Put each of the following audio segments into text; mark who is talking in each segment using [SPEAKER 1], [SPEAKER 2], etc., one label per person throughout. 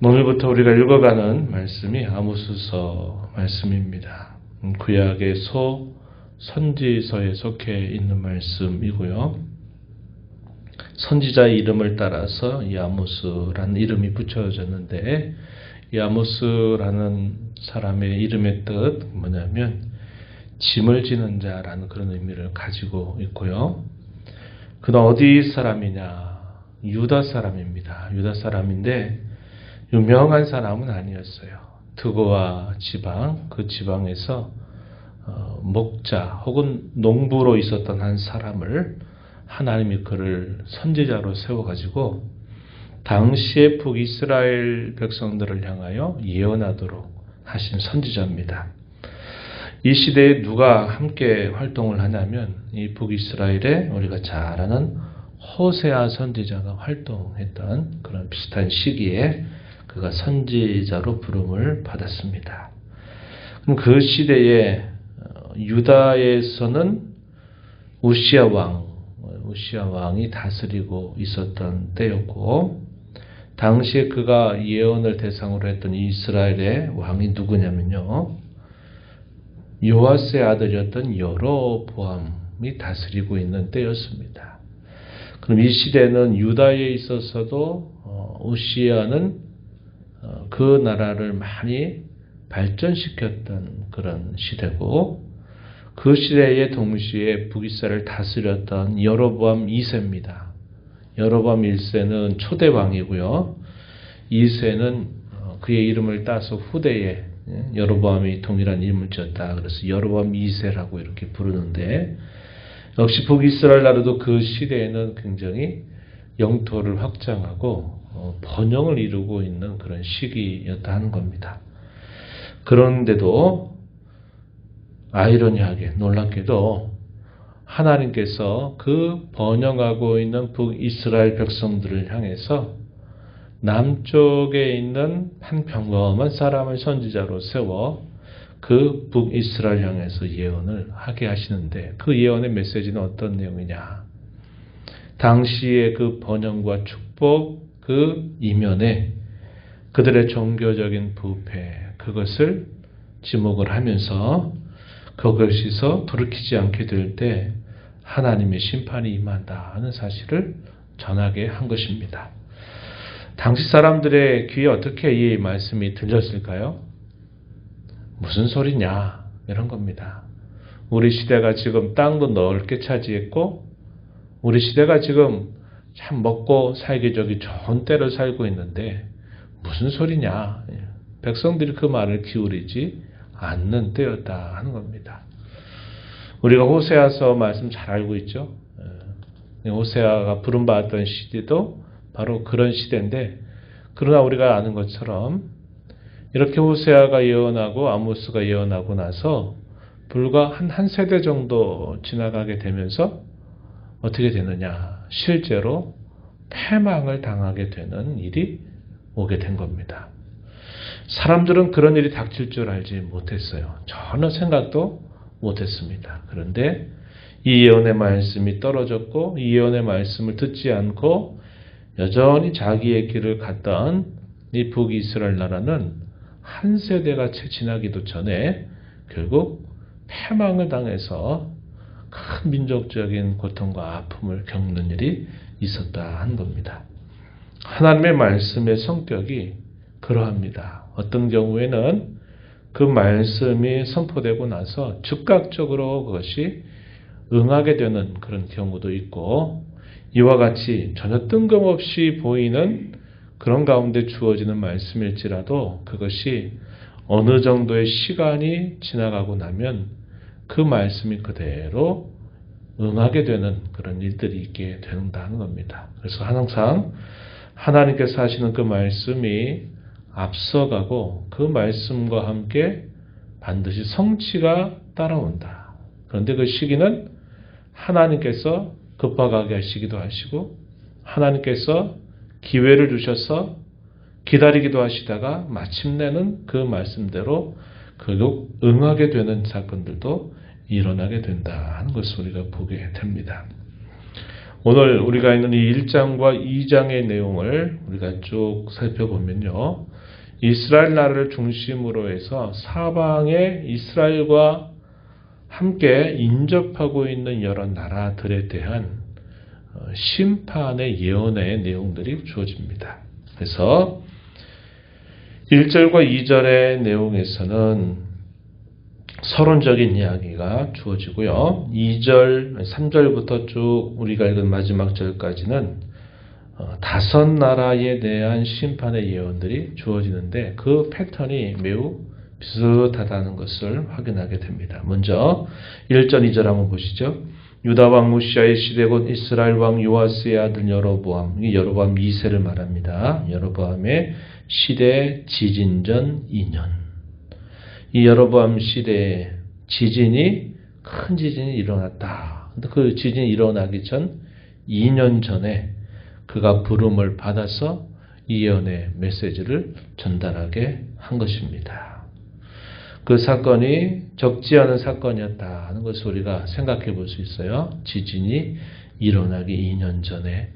[SPEAKER 1] 오늘부터 우리가 읽어가는 말씀이 아모스서 말씀입니다. 구약의 선지서에 속해 있는 말씀이고요. 선지자의 이름을 따라서 이 아모스라는 이름이 붙여졌는데, 이 아모스라는 사람의 이름의 뜻 뭐냐면 짐을 지는 자라는 그런 의미를 가지고 있고요. 그는 어디 사람이냐? 유다 사람입니다. 유다 사람인데 유명한 사람은 아니었어요. 드고아 지방, 그 지방에서 목자 혹은 농부로 있었던 한 사람을 하나님이 그를 선지자로 세워가지고 당시의 북이스라엘 백성들을 향하여 예언하도록 하신 선지자입니다. 이 시대에 누가 함께 활동을 하냐면 이 북이스라엘에 우리가 잘 아는 호세아 선지자가 활동했던 그런 비슷한 시기에 그가 선지자로 부름을 받았습니다. 그럼 그 시대에 유다에서는 우시아 왕이 다스리고 있었던 때였고, 당시에 그가 예언을 대상으로 했던 이스라엘의 왕이 누구냐면요, 요아스의 아들이었던 여로보암이 다스리고 있는 때였습니다. 그럼 이 시대는 유다에 있어서도 우시아는 그 나라를 많이 발전시켰던 그런 시대고, 그 시대에 동시에 북이스라엘을 다스렸던 여로보암 2세입니다. 여로보암 1세는 초대 왕이고요. 2세는 그의 이름을 따서 후대에 여로보암이 동일한 이름을 지었다. 그래서 여로보암 2세라고 이렇게 부르는데, 역시 북이스라엘 나라도 그 시대에는 굉장히 영토를 확장하고 번영을 이루고 있는 그런 시기였다 하는 겁니다. 그런데도 아이러니하게 놀랍게도 하나님께서 그 번영하고 있는 북이스라엘 백성들을 향해서 남쪽에 있는 한 평범한 사람을 선지자로 세워 그 북이스라엘 향해서 예언을 하게 하시는데, 그 예언의 메시지는 어떤 내용이냐? 당시의 그 번영과 축복 그 이면에 그들의 종교적인 부패, 그것을 지목을 하면서 그것에서 돌이키지 않게 될 때 하나님의 심판이 임한다 하는 사실을 전하게 한 것입니다. 당시 사람들의 귀에 어떻게 이 말씀이 들렸을까요? 무슨 소리냐? 이런 겁니다. 우리 시대가 지금 땅도 넓게 차지했고, 우리 시대가 지금 참 먹고 살기 좋은 때를 살고 있는데 무슨 소리냐? 백성들이 그 말을 기울이지 않는 때였다 하는 겁니다. 우리가 호세아서 말씀 잘 알고 있죠? 호세아가 부름받았던 시대도 바로 그런 시대인데, 그러나 우리가 아는 것처럼 이렇게 호세아가 예언하고 아모스가 예언하고 나서 불과 한 세대 정도 지나가게 되면서 어떻게 되느냐? 실제로 패망을 당하게 되는 일이 오게 된 겁니다. 사람들은 그런 일이 닥칠 줄 알지 못했어요. 전혀 생각도 못했습니다. 그런데 이 예언의 말씀이 떨어졌고, 이 예언의 말씀을 듣지 않고 여전히 자기의 길을 갔던 이 북이스라엘 나라는 한 세대가 채 지나기도 전에 결국 패망을 당해서 큰 민족적인 고통과 아픔을 겪는 일이 있었다 한 겁니다. 하나님의 말씀의 성격이 그러합니다. 어떤 경우에는 그 말씀이 선포되고 나서 즉각적으로 그것이 응하게 되는 그런 경우도 있고, 이와 같이 전혀 뜬금없이 보이는 그런 가운데 주어지는 말씀일지라도 그것이 어느 정도의 시간이 지나가고 나면 그 말씀이 그대로 응하게 되는 그런 일들이 있게 된다는 겁니다. 그래서 항상 하나님께서 하시는 그 말씀이 앞서가고 그 말씀과 함께 반드시 성취가 따라온다. 그런데 그 시기는 하나님께서 급박하게 하시기도 하시고, 하나님께서 기회를 주셔서 기다리기도 하시다가 마침내는 그 말씀대로 결국 응하게 되는 사건들도 일어나게 된다 하는 것을 우리가 보게 됩니다. 오늘 우리가 있는 이 1장과 2장의 내용을 우리가 쭉 살펴보면요. 이스라엘 나라를 중심으로 해서 사방에 이스라엘과 함께 인접하고 있는 여러 나라들에 대한 심판의 예언의 내용들이 주어집니다. 그래서 1절과 2절의 내용에서는 서론적인 이야기가 주어지고요. 2절, 3절부터 쭉 우리가 읽은 마지막 절까지는 5나라에 대한 심판의 예언들이 주어지는데 그 패턴이 매우 비슷하다는 것을 확인하게 됩니다. 먼저 1절, 2절 한번 보시죠. 유다 왕 우시아의 시대 곧 이스라엘 왕 요아스의 아들 여로보암, 이 여로보암 2세를 말합니다. 여로보암의 시대 지진전 2년. 이 여로보암 시대에 큰 지진이 일어났다. 근데 그 지진이 일어나기 전 2년 전에 그가 부름을 받아서 이 예언의 메시지를 전달하게 한 것입니다. 그 사건이 적지 않은 사건이었다 하는 것을 우리가 생각해 볼 수 있어요. 지진이 일어나기 2년 전에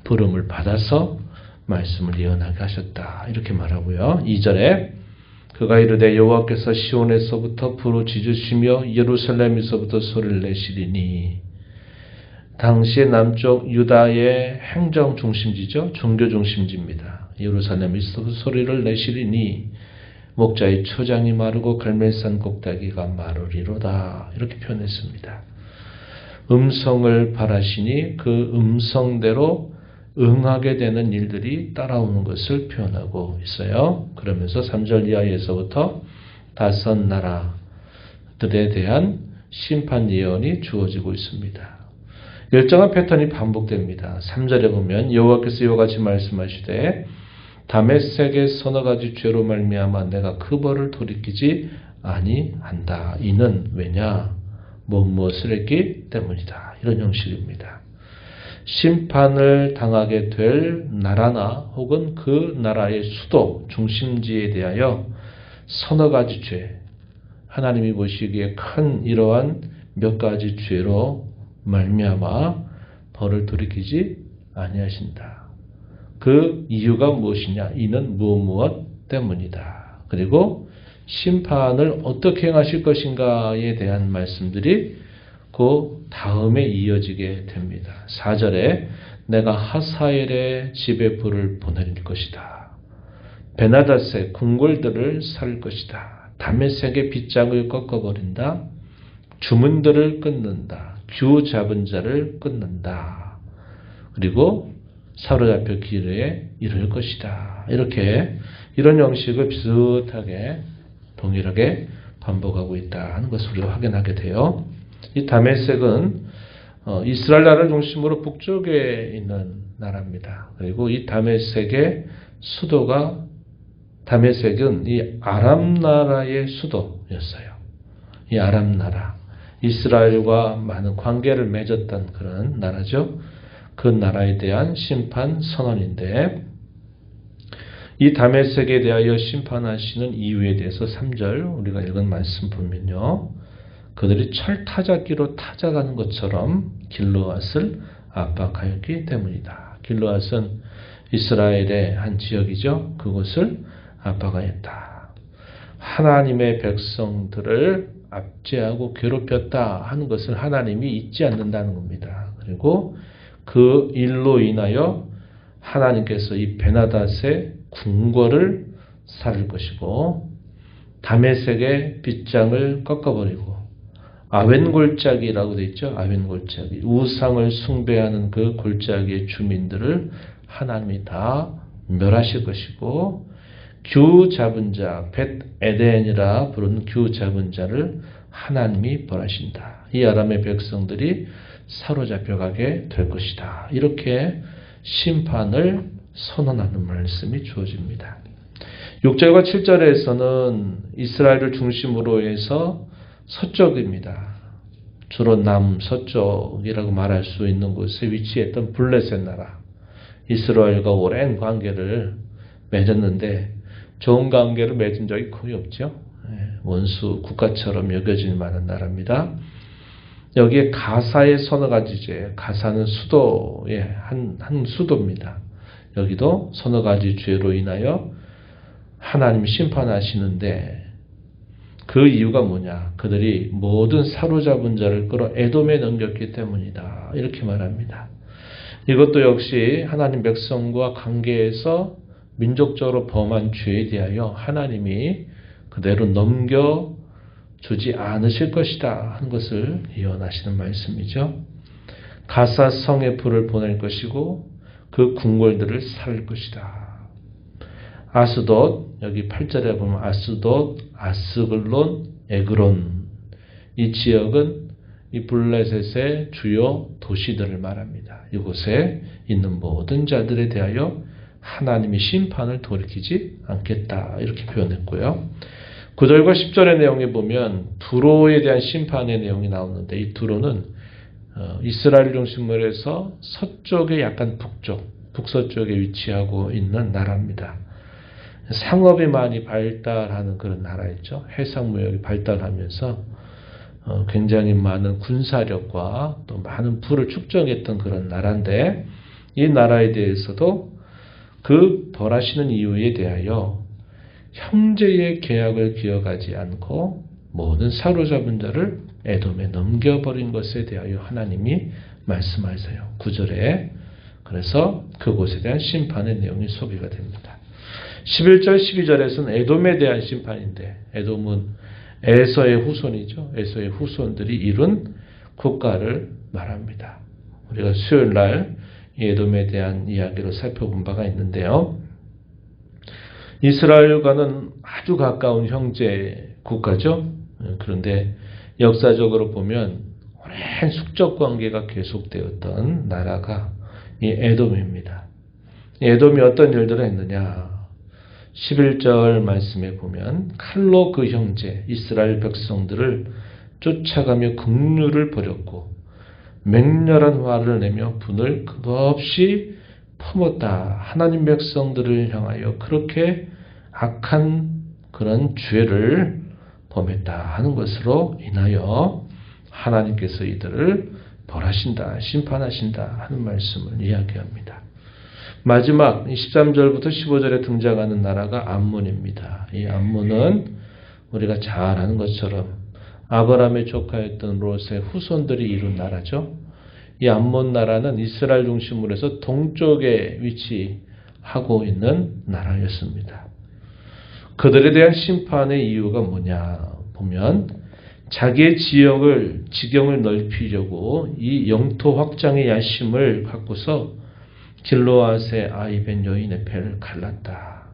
[SPEAKER 1] 부름을 받아서 말씀을 예언하게 하셨다. 이렇게 말하고요. 2절에 그가 이르되 여호와께서 시온에서부터 부르짖으시며 예루살렘에서부터 소리를 내시리니. 당시 남쪽 유다의 행정 중심지죠. 종교 중심지입니다. 예루살렘에서 소리를 내시리니 목자의 초장이 마르고 갈멜산 꼭대기가 마르리로다. 이렇게 표현했습니다. 음성을 바라시니 그 음성대로 응하게 되는 일들이 따라오는 것을 표현하고 있어요. 그러면서 3절 이하에서부터 5나라들에 대한 심판 예언이 주어지고 있습니다. 일정한 패턴이 반복됩니다. 3절에 보면 여호와께서 이와 같이 말씀하시되 다메섹의 서너 가지 죄로 말미암아 내가 그 벌을 돌이키지 아니한다. 이는 왜냐? 무엇을 했기 때문이다. 이런 형식입니다. 심판을 당하게 될 나라나 혹은 그 나라의 수도, 중심지에 대하여 서너 가지 죄, 하나님이 보시기에 큰 이러한 몇 가지 죄로 말미암아 벌을 돌이키지 아니하신다. 그 이유가 무엇이냐? 이는 무엇 때문이다. 그리고 심판을 어떻게 행하실 것인가에 대한 말씀들이 그 다음에 이어지게 됩니다. 4절에 내가 하사엘의 집에 불을 보낼 것이다. 베나닷의 궁궐들을 살 것이다. 다메섹의 빗장을 꺾어버린다. 주문들을 끊는다. 규 잡은 자를 끊는다. 그리고 사로잡혀 기르에 이를 것이다. 이런 형식을 비슷하게 동일하게 반복하고 있다는 것을 우리가 확인하게 돼요. 이 다메섹은 이스라엘 나라를 중심으로 북쪽에 있는 나라입니다. 그리고 이 다메섹의 수도가 다메섹은 이 아람 나라의 수도였어요. 이 아람 나라, 이스라엘과 많은 관계를 맺었던 그런 나라죠. 그 나라에 대한 심판 선언인데 이 다메섹에 대하여 심판하시는 이유에 대해서 3절 우리가 읽은 말씀 보면요. 그들이 철타작기로 타작하는 것처럼 길르앗을 압박하였기 때문이다. 길르앗은 이스라엘의 한 지역이죠. 그곳을 압박하였다. 하나님의 백성들을 압제하고 괴롭혔다 하는 것을 하나님이 잊지 않는다는 겁니다. 그리고 그 일로 인하여 하나님께서 이 베나닷의 궁궐을 살 것이고 다메섹의 빗장을 꺾어버리고 아웬 골짜기라고 되어 있죠. 아웬 골짜기. 우상을 숭배하는 그 골짜기의 주민들을 하나님이 다 멸하실 것이고 규 잡은 자, 벳 에덴이라 부르는 규 잡은 자를 하나님이 벌하신다. 이 아람의 백성들이 사로잡혀가게 될 것이다. 이렇게 심판을 선언하는 말씀이 주어집니다. 6절과 7절에서는 이스라엘을 중심으로 해서 서쪽입니다. 주로 남서쪽이라고 말할 수 있는 곳에 위치했던 블레셋 나라. 이스라엘과 오랜 관계를 맺었는데 좋은 관계를 맺은 적이 거의 없죠. 원수 국가처럼 여겨질 만한 나라입니다. 여기에 가사의 서너 가지 죄, 가사는 수도의 한 수도입니다. 여기도 서너 가지 죄로 인하여 하나님이 심판하시는데 그 이유가 뭐냐? 그들이 모든 사로잡은 자를 끌어 에돔에 넘겼기 때문이다. 이렇게 말합니다. 이것도 역시 하나님 백성과 관계에서 민족적으로 범한 죄에 대하여 하나님이 그대로 넘겨주지 않으실 것이다 하는 것을 예언하시는 말씀이죠. 가사성의 불을 보낼 것이고 그 궁궐들을 살 것이다. 아스돗, 여기 8절에 보면 아스돗, 아스글론, 에그론, 이 지역은 이 블레셋의 주요 도시들을 말합니다. 이곳에 있는 모든 자들에 대하여 하나님이 심판을 돌이키지 않겠다 이렇게 표현했고요. 9절과 10절의 내용에 보면 두로에 대한 심판의 내용이 나오는데 이 두로는 이스라엘 중심으로해서 서쪽의 약간 북서쪽에 위치하고 있는 나라입니다. 상업이 많이 발달하는 그런 나라였죠. 해상무역이 발달하면서 굉장히 많은 군사력과 또 많은 부를 축적했던 그런 나라인데 이 나라에 대해서도 그 벌하시는 이유에 대하여 형제의 계약을 기억하지 않고 모든 사로잡은 자를 에돔에 넘겨버린 것에 대하여 하나님이 말씀하세요. 9절에 그래서 그곳에 대한 심판의 내용이 소개가 됩니다. 11절 12절에서는 에돔에 대한 심판인데 에돔은 에서의 후손이죠. 에서의 후손들이 이룬 국가를 말합니다. 우리가 수요일 날 에돔에 대한 이야기를 살펴본 바가 있는데요. 이스라엘과는 아주 가까운 형제 국가죠. 그런데 역사적으로 보면 오랜 숙적 관계가 계속되었던 나라가 이 에돔입니다. 에돔이 어떤 일들을 했느냐? 11절 말씀에 보면 칼로 그 형제 이스라엘 백성들을 쫓아가며 긍휼을 버렸고 맹렬한 화를 내며 분을 끝없이 품었다. 하나님 백성들을 향하여 그렇게 악한 그런 죄를 범했다 하는 것으로 인하여 하나님께서 이들을 벌하신다, 심판하신다 하는 말씀을 이야기합니다. 마지막 13절부터 15절에 등장하는 나라가 암몬입니다. 이 암몬은 우리가 잘 아는 것처럼 아브라함의 조카였던 롯의 후손들이 이룬 나라죠. 이 암몬 나라는 이스라엘 중심으로 해서 동쪽에 위치하고 있는 나라였습니다. 그들에 대한 심판의 이유가 뭐냐 보면 자기의 지경을 넓히려고 이 영토 확장의 야심을 갖고서 길르앗의 아이벤 여인의 배를 갈랐다.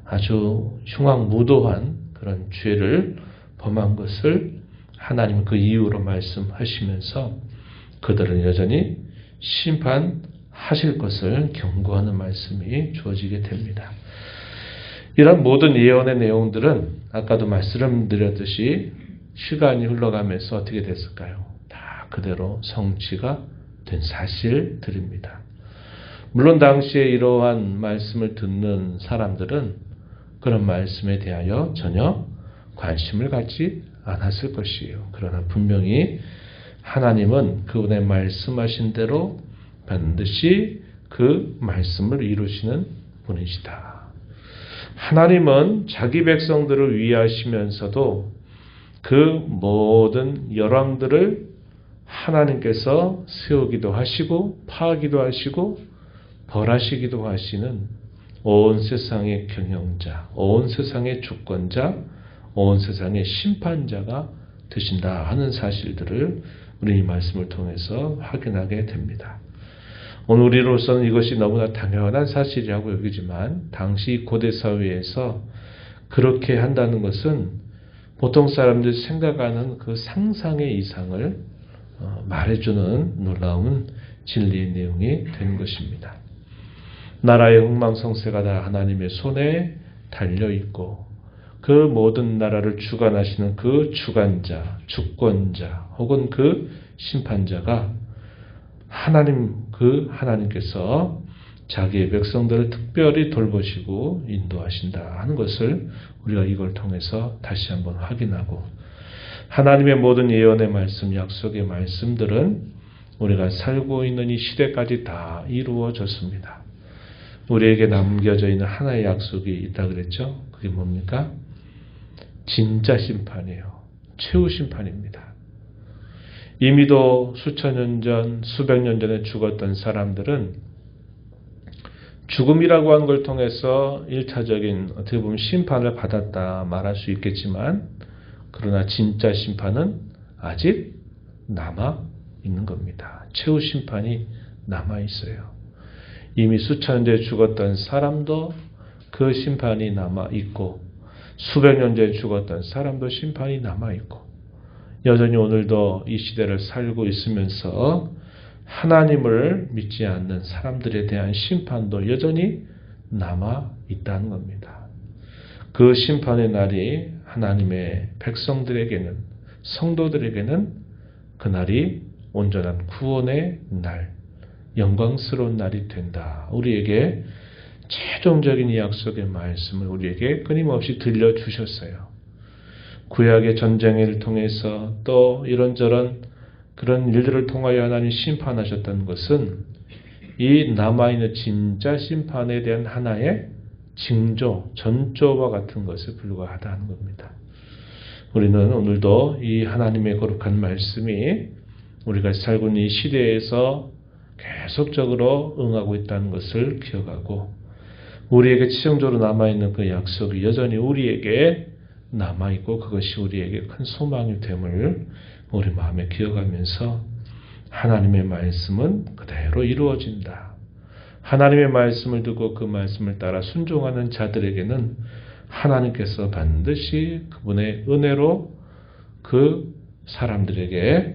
[SPEAKER 1] 아주 흉악무도한 그런 죄를 범한 것을 하나님은 그 이유로 말씀하시면서 그들은 여전히 심판하실 것을 경고하는 말씀이 주어지게 됩니다. 이런 모든 예언의 내용들은 아까도 말씀드렸듯이 시간이 흘러가면서 어떻게 됐을까요? 다 그대로 성취가 된 사실들입니다. 물론 당시에 이러한 말씀을 듣는 사람들은 그런 말씀에 대하여 전혀 관심을 갖지 않았을 것이에요. 그러나 분명히 하나님은 그분의 말씀하신 대로 반드시 그 말씀을 이루시는 분이시다. 하나님은 자기 백성들을 위하시면서도 그 모든 열왕들을 하나님께서 세우기도 하시고 파하기도 하시고 벌하시기도 하시는 온 세상의 경영자, 온 세상의 주권자, 온 세상의 심판자가 되신다 하는 사실들을 우리 이 말씀을 통해서 확인하게 됩니다. 오늘 우리로서는 이것이 너무나 당연한 사실이라고 여기지만 당시 고대 사회에서 그렇게 한다는 것은 보통 사람들이 생각하는 그 상상의 이상을 말해주는 놀라운 진리의 내용이 되는 것입니다. 나라의 흥망성쇠가 다 하나님의 손에 달려있고 그 모든 나라를 주관하시는 그 주관자, 주권자 혹은 그 심판자가 하나님께서 자기의 백성들을 특별히 돌보시고 인도하신다 하는 것을 우리가 이걸 통해서 다시 한번 확인하고 하나님의 모든 예언의 말씀, 약속의 말씀들은 우리가 살고 있는 이 시대까지 다 이루어졌습니다. 우리에게 남겨져 있는 하나의 약속이 있다 그랬죠? 그게 뭡니까? 진짜 심판이에요. 최후 심판입니다. 이미도 수천 년 전, 수백 년 전에 죽었던 사람들은 죽음이라고 하는 걸 통해서 1차적인 어떻게 보면 심판을 받았다 말할 수 있겠지만, 그러나 진짜 심판은 아직 남아 있는 겁니다. 최후 심판이 남아 있어요. 이미 수천 년 전에 죽었던 사람도 그 심판이 남아 있고, 수백 년 전에 죽었던 사람도 심판이 남아 있고, 여전히 오늘도 이 시대를 살고 있으면서 하나님을 믿지 않는 사람들에 대한 심판도 여전히 남아 있다는 겁니다. 그 심판의 날이 하나님의 백성들에게는, 성도들에게는 그날이 온전한 구원의 날, 영광스러운 날이 된다. 우리에게 최종적인 이 약속의 말씀을 우리에게 끊임없이 들려주셨어요. 구약의 전쟁을 통해서 또 이런저런 그런 일들을 통하여 하나님 심판하셨던 것은 이 남아있는 진짜 심판에 대한 하나의 징조, 전조와 같은 것에 불과하다는 겁니다. 우리는 오늘도 이 하나님의 거룩한 말씀이 우리가 살고 있는 이 시대에서 계속적으로 응하고 있다는 것을 기억하고, 우리에게 치명적으로 남아있는 그 약속이 여전히 우리에게 남아있고 그것이 우리에게 큰 소망이 됨을 우리 마음에 기억하면서 하나님의 말씀은 그대로 이루어진다. 하나님의 말씀을 듣고 그 말씀을 따라 순종하는 자들에게는 하나님께서 반드시 그분의 은혜로 그 사람들에게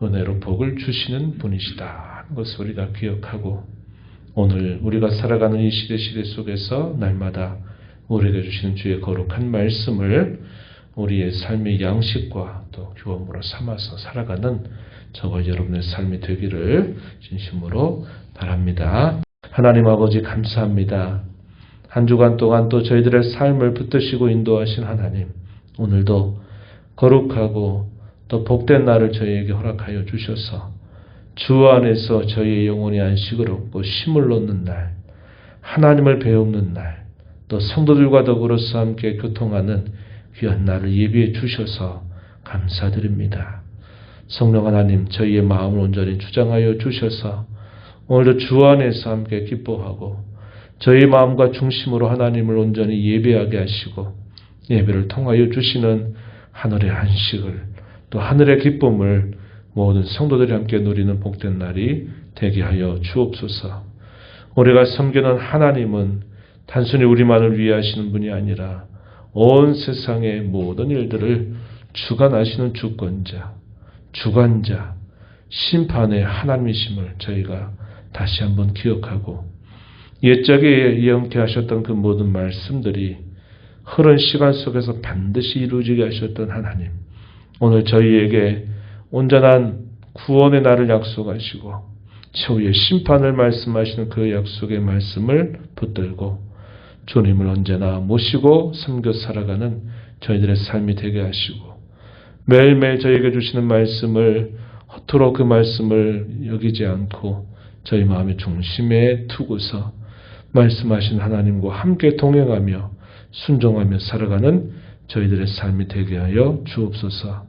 [SPEAKER 1] 은혜로 복을 주시는 분이시다 하는 것을 우리가 기억하고, 오늘 우리가 살아가는 이 시대 속에서 날마다 우리에게 주시는 주의 거룩한 말씀을 우리의 삶의 양식과 또 교훈으로 삼아서 살아가는 저와 여러분의 삶이 되기를 진심으로 바랍니다. 하나님 아버지 감사합니다. 한 주간 동안 또 저희들의 삶을 붙드시고 인도하신 하나님, 오늘도 거룩하고 또 복된 날을 저희에게 허락하여 주셔서 주 안에서 저희의 영혼이 안식을 얻고 쉼을 얻는 날, 하나님을 배우는 날, 또 성도들과 더불어서 함께 교통하는 귀한 날을 예비해 주셔서 감사드립니다. 성령 하나님, 저희의 마음을 온전히 주장하여 주셔서 오늘도 주 안에서 함께 기뻐하고 저희 마음과 중심으로 하나님을 온전히 예배하게 하시고, 예배를 통하여 주시는 하늘의 안식을, 또 하늘의 기쁨을 모든 성도들이 함께 누리는 복된 날이 되게 하여 주옵소서. 우리가 섬기는 하나님은 단순히 우리만을 위해 하시는 분이 아니라 온 세상의 모든 일들을 주관하시는 주권자, 주관자, 심판의 하나님이심을 저희가 다시 한번 기억하고, 옛적에 예언케 하셨던 그 모든 말씀들이 흐른 시간 속에서 반드시 이루어지게 하셨던 하나님, 오늘 저희에게 온전한 구원의 날을 약속하시고 최후의 심판을 말씀하시는 그 약속의 말씀을 붙들고 주님을 언제나 모시고 섬겨 살아가는 저희들의 삶이 되게 하시고, 매일매일 저희에게 주시는 말씀을 허투루 그 말씀을 여기지 않고 저희 마음의 중심에 두고서 말씀하신 하나님과 함께 동행하며 순종하며 살아가는 저희들의 삶이 되게 하여 주옵소서.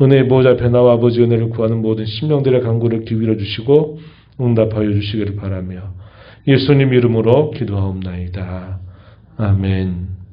[SPEAKER 1] 은혜의 보호자 앞에 나와 아버지 은혜를 구하는 모든 심령들의 간구를 기울여 주시고 응답하여 주시기를 바라며 예수님 이름으로 기도하옵나이다. 아멘.